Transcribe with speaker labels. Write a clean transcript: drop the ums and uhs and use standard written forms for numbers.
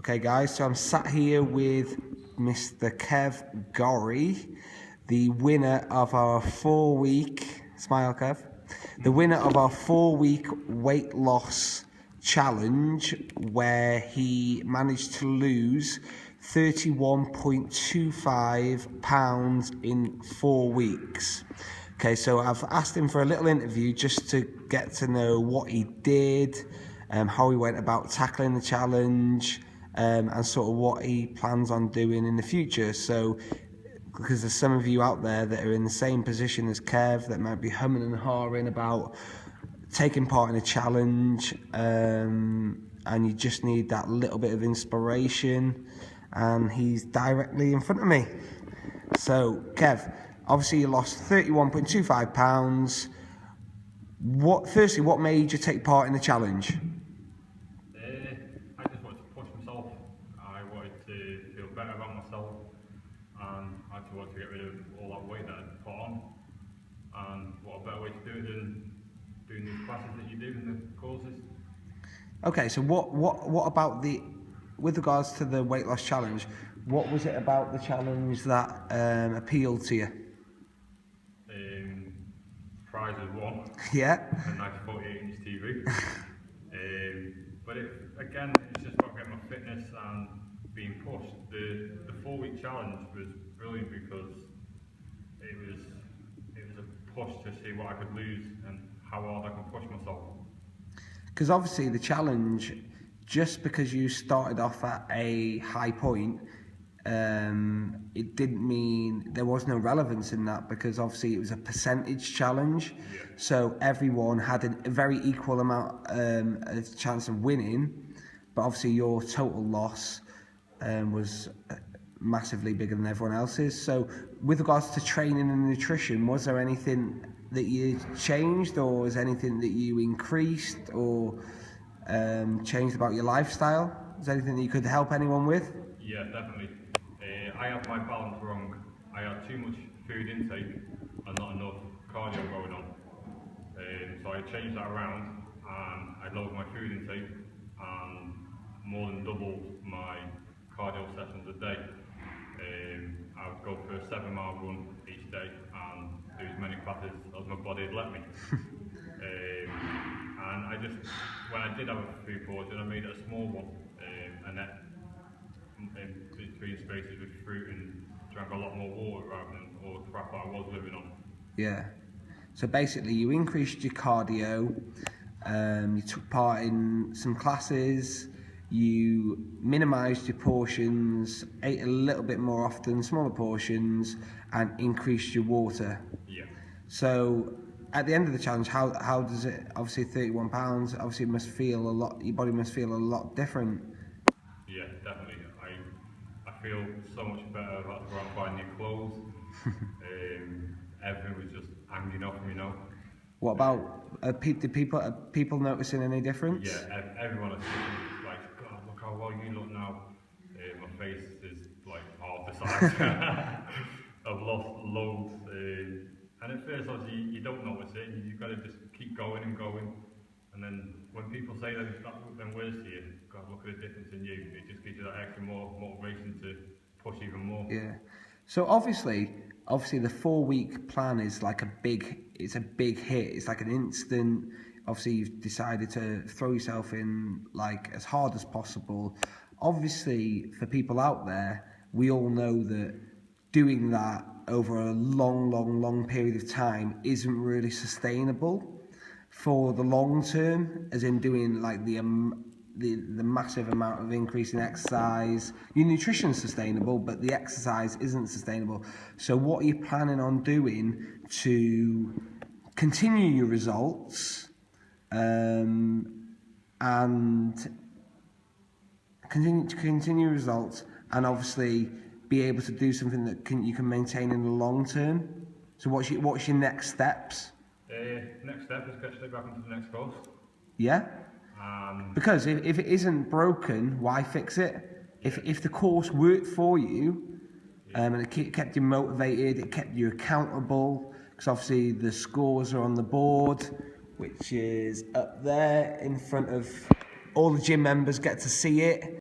Speaker 1: Okay guys, so I'm sat here with Mr. Gorry, the winner of our 4-week, smile Kev, the winner of our 4-week weight loss challenge, where he managed to lose 31.25 pounds in 4 weeks. Okay, so I've asked him for a little interview just to get to know what he did, how he went about tackling the challenge, and sort of what he plans on doing in the future. So, because there's some of you out there that are in the same position as Kev that might be humming and hawing about taking part in a challenge, and you just need that little bit of inspiration, and he's directly in front of me. So, Kev, obviously you lost 31.25 pounds. Firstly, what made you take part in the challenge?
Speaker 2: I just wanted to push myself. I wanted to feel better about myself, and I just wanted to get rid of all that weight that I'd put on. And what a better way to do it than doing these classes that you do in the courses.
Speaker 1: Okay, so what about with regards to the weight loss challenge, what was it about the challenge that appealed to you?
Speaker 2: Prize was one.
Speaker 1: Yeah.
Speaker 2: A nice 48-inch TV. But again, it's just about getting my fitness and being pushed. The 4-week challenge was brilliant because it was a push to see what I could lose and how hard I could push myself.
Speaker 1: Because obviously the challenge, just because you started off at a high point, it didn't mean there was no relevance in that, because obviously it was a percentage challenge.
Speaker 2: Yeah.
Speaker 1: So everyone had a very equal amount of chance of winning, but obviously your total loss was massively bigger than everyone else's. So with regards to training and nutrition, was there anything that you changed, or was anything that you increased or changed about your lifestyle? Is there anything that you could help anyone with?
Speaker 2: Yeah, definitely. I have my balance wrong. I had too much food intake and not enough cardio going on. So I changed that around, and I lowered my food intake and more than doubled my cardio sessions a day. I would go for a 7-mile run each day and do as many classes as my body would let me. And when I did have a food portion, I made it a small one, and then in between spaces with fruit, and drank a lot more water rather than all the crap I was living on.
Speaker 1: Yeah. So basically you increased your cardio, you took part in some classes, you minimised your portions, ate a little bit more often, smaller portions, and increased your water.
Speaker 2: Yeah.
Speaker 1: So at the end of the challenge, how does it, obviously 31 pounds, obviously it must feel a lot, your body must feel a lot different.
Speaker 2: Yeah, definitely. I feel so much better about around buying new clothes. Everything was just hanging off me,
Speaker 1: What about did people noticing any difference?
Speaker 2: Yeah, everyone is like, God, look how well you look now. My face is like half the size. I've lost loads, and at first obviously you don't notice it. You've got to just keep going and going, and then when people say that it's not then worse to you, God, look at the difference in you. It just gives you that extra more motivation to push even more.
Speaker 1: Yeah. So obviously the 4-week plan is like it's a big hit. It's like an instant. Obviously you've decided to throw yourself in like as hard as possible. Obviously for people out there, we all know that doing that over a long period of time isn't really sustainable for the long term, as in doing like the massive amount of increase in exercise. Your nutrition's sustainable, but the exercise isn't sustainable. So what are you planning on doing to continue your results, and continue results, and obviously be able to do something that you can maintain in the long term? So what's your next steps?
Speaker 2: Next step is get straight back into the next course.
Speaker 1: Yeah. Because if it isn't broken, why fix it? If the course worked for you, and it kept you motivated, it kept you accountable, because obviously the scores are on the board, which is up there in front of all the gym members, get to see it.